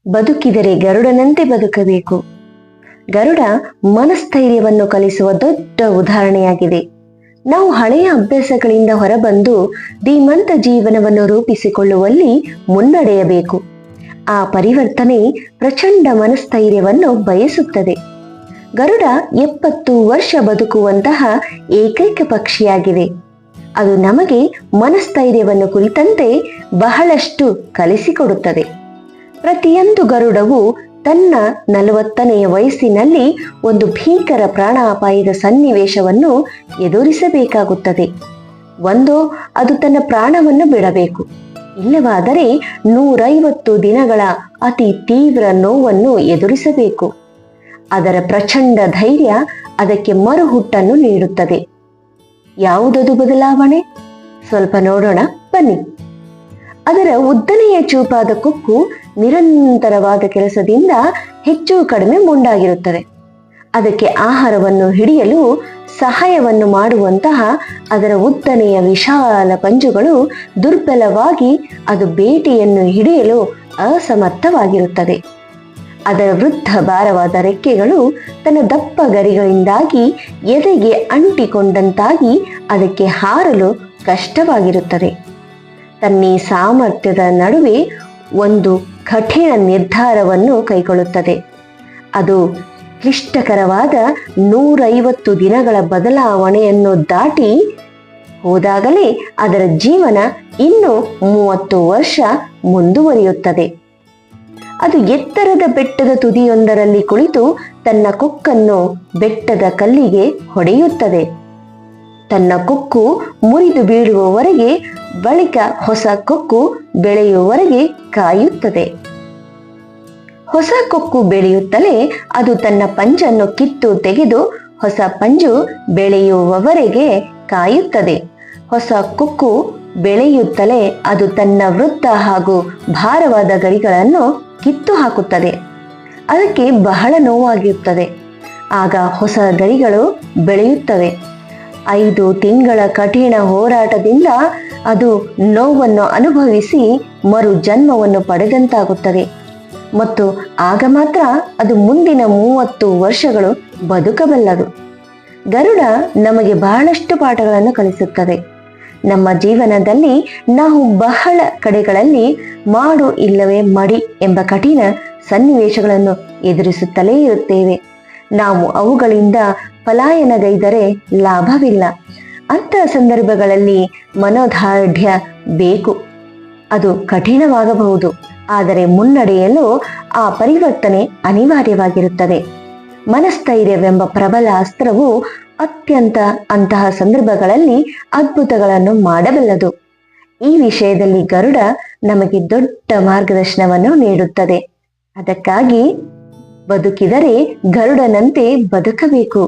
ಬದುಕಿದರೆ ಗರುಡನಂತೆ ಬದುಕಬೇಕು. ಗರುಡ ಮನಸ್ಥೈರ್ಯವನ್ನು ಕಲಿಸುವ ದೊಡ್ಡ ಉದಾಹರಣೆಯಾಗಿದೆ. ನಾವು ಹಳೆಯ ಅಭ್ಯಾಸಗಳಿಂದ ಹೊರಬಂದು ಧೀಮಂತ ಜೀವನವನ್ನು ರೂಪಿಸಿಕೊಳ್ಳುವಲ್ಲಿ ಮುನ್ನಡೆಯಬೇಕು. ಆ ಪರಿವರ್ತನೆ ಪ್ರಚಂಡ ಮನಸ್ಥೈರ್ಯವನ್ನು ಬಯಸುತ್ತದೆ. ಗರುಡ 70 ವರ್ಷ ಬದುಕುವಂತಹ ಏಕೈಕ ಪಕ್ಷಿಯಾಗಿದೆ. ಅದು ನಮಗೆ ಮನಸ್ಥೈರ್ಯವನ್ನು ಕುರಿತಂತೆ ಬಹಳಷ್ಟು ಕಲಿಸಿಕೊಡುತ್ತದೆ. ಪ್ರತಿಯೊಂದು ಗರುಡವು ತನ್ನ 40ನೇ ವಯಸ್ಸಿನಲ್ಲಿ ಒಂದು ಭೀಕರ ಪ್ರಾಣಾಪಾಯದ ಸನ್ನಿವೇಶವನ್ನು ಎದುರಿಸಬೇಕಾಗುತ್ತದೆ. ಒಂದೋ ಅದು ತನ್ನ ಪ್ರಾಣವನ್ನು ಬಿಡಬೇಕು, ಇಲ್ಲವಾದರೆ 150 ದಿನಗಳ ಅತಿ ತೀವ್ರ ನೋವನ್ನು ಎದುರಿಸಬೇಕು. ಅದರ ಪ್ರಚಂಡ ಧೈರ್ಯ ಅದಕ್ಕೆ ಮರುಹುಟ್ಟನ್ನು ನೀಡುತ್ತದೆ. ಯಾವುದದು ಬದಲಾವಣೆ? ಸ್ವಲ್ಪ ನೋಡೋಣ ಬನ್ನಿ. ಅದರ ಉದ್ದನೆಯ ಚೂಪಾದ ಕೊಕ್ಕು ನಿರಂತರವಾದ ಕೆಲಸದಿಂದ ಹೆಚ್ಚು ಕಡಿಮೆ ಮೊಂಡಾಗಿರುತ್ತದೆ. ಅದಕ್ಕೆ ಆಹಾರವನ್ನು ಹಿಡಿಯಲು ಸಹಾಯವನ್ನು ಮಾಡುವಂತಹ ಅದರ ಉದ್ದನೆಯ ವಿಶಾಲ ಪಂಜುಗಳು ದುರ್ಬಲವಾಗಿ ಅದು ಬೇಟೆಯನ್ನು ಹಿಡಿಯಲು ಅಸಮರ್ಥವಾಗಿರುತ್ತದೆ. ಅದರ ವೃದ್ಧ ಭಾರವಾದ ರೆಕ್ಕೆಗಳು ತನ್ನ ದಪ್ಪ ಗರಿಗಳಿಂದಾಗಿ ಎದೆಗೆ ಅಂಟಿಕೊಂಡಂತಾಗಿ ಅದಕ್ಕೆ ಹಾರಲು ಕಷ್ಟವಾಗಿರುತ್ತದೆ. ತನ್ನ ಸಾಮರ್ಥ್ಯದ ನಡುವೆ ಒಂದು ಕಠಿಣ ನಿರ್ಧಾರವನ್ನು ಕೈಗೊಳ್ಳುತ್ತದೆ. ಅದು ಕ್ಲಿಷ್ಟಕರವಾದ 150 ದಿನಗಳ ಬದಲಾವಣೆಯನ್ನು ದಾಟಿ ಹೋದಾಗಲೇ ಅದರ ಜೀವನ ಇನ್ನೂ 30 ವರ್ಷ ಮುಂದುವರಿಯುತ್ತದೆ. ಅದು ಎತ್ತರದ ಬೆಟ್ಟದ ತುದಿಯೊಂದರಲ್ಲಿ ಕುಳಿತು ತನ್ನ ಕೊಕ್ಕನ್ನು ಬೆಟ್ಟದ ಕಲ್ಲಿಗೆ ಹೊಡೆಯುತ್ತದೆ. ತನ್ನ ಕೊಕ್ಕು ಮುರಿದು ಬೀಳುವವರೆಗೆ, ಬಳಿಕ ಹೊಸ ಕೊಕ್ಕು ಬೆಳೆಯುವವರೆಗೆ ಕಾಯುತ್ತದೆ. ಹೊಸ ಕೊಕ್ಕು ಬೆಳೆಯುತ್ತಲೇ ಅದು ತನ್ನ ಪಂಜನ್ನು ಕಿತ್ತು ತೆಗೆದು ಹೊಸ ಪಂಜು ಬೆಳೆಯುವವರೆಗೆ ಕಾಯುತ್ತದೆ. ಹೊಸ ಕೊಕ್ಕು ಬೆಳೆಯುತ್ತಲೇ ಅದು ತನ್ನ ವೃದ್ಧ ಹಾಗೂ ಭಾರವಾದ ಗರಿಗಳನ್ನು ಕಿತ್ತು ಹಾಕುತ್ತದೆ. ಅದಕ್ಕೆ ಬಹಳ ನೋವಾಗಿರುತ್ತದೆ. ಆಗ ಹೊಸ ಗರಿಗಳು ಬೆಳೆಯುತ್ತವೆ. 5 ತಿಂಗಳ ಕಠಿಣ ಹೋರಾಟದಿಂದ ಅದು ನೋವನ್ನು ಅನುಭವಿಸಿ ಮರು ಜನ್ಮವನ್ನು ಪಡೆದಂತಾಗುತ್ತದೆ. ಮತ್ತು ಆಗ ಮಾತ್ರ ಅದು ಮುಂದಿನ 30 ವರ್ಷಗಳು ಬದುಕಬಲ್ಲದು. ಗರುಡ ನಮಗೆ ಬಹಳಷ್ಟು ಪಾಠಗಳನ್ನು ಕಲಿಸುತ್ತದೆ. ನಮ್ಮ ಜೀವನದಲ್ಲಿ ನಾವು ಬಹಳ ಕಡೆಗಳಲ್ಲಿ ಮಾಡು ಇಲ್ಲವೇ ಮಡಿ ಎಂಬ ಕಠಿಣ ಸನ್ನಿವೇಶಗಳನ್ನು ಎದುರಿಸುತ್ತಲೇ ಇರುತ್ತೇವೆ. ನಾವು ಅವುಗಳಿಂದ ಪಲಾಯನಗೈದರೆ ಲಾಭವಿಲ್ಲ. ಅಂತಹ ಸಂದರ್ಭಗಳಲ್ಲಿ ಮನೋದಾರ್ಢ್ಯ ಬೇಕು. ಅದು ಕಠಿಣವಾಗಬಹುದು, ಆದರೆ ಮುನ್ನಡೆಯಲು ಆ ಪರಿವರ್ತನೆ ಅನಿವಾರ್ಯವಾಗಿರುತ್ತದೆ. ಮನಸ್ಥೈರ್ಯವೆಂಬ ಪ್ರಬಲ ಅಸ್ತ್ರವು ಅತ್ಯಂತ ಅಂತಹ ಸಂದರ್ಭಗಳಲ್ಲಿ ಅದ್ಭುತಗಳನ್ನು ಮಾಡಬಲ್ಲದು. ಈ ವಿಷಯದಲ್ಲಿ ಗರುಡ ನಮಗೆ ದೊಡ್ಡ ಮಾರ್ಗದರ್ಶನವನ್ನು ನೀಡುತ್ತದೆ. ಅದಕ್ಕಾಗಿ ಬದುಕಿದರೆ ಗರುಡನಂತೆ ಬದುಕಬೇಕು.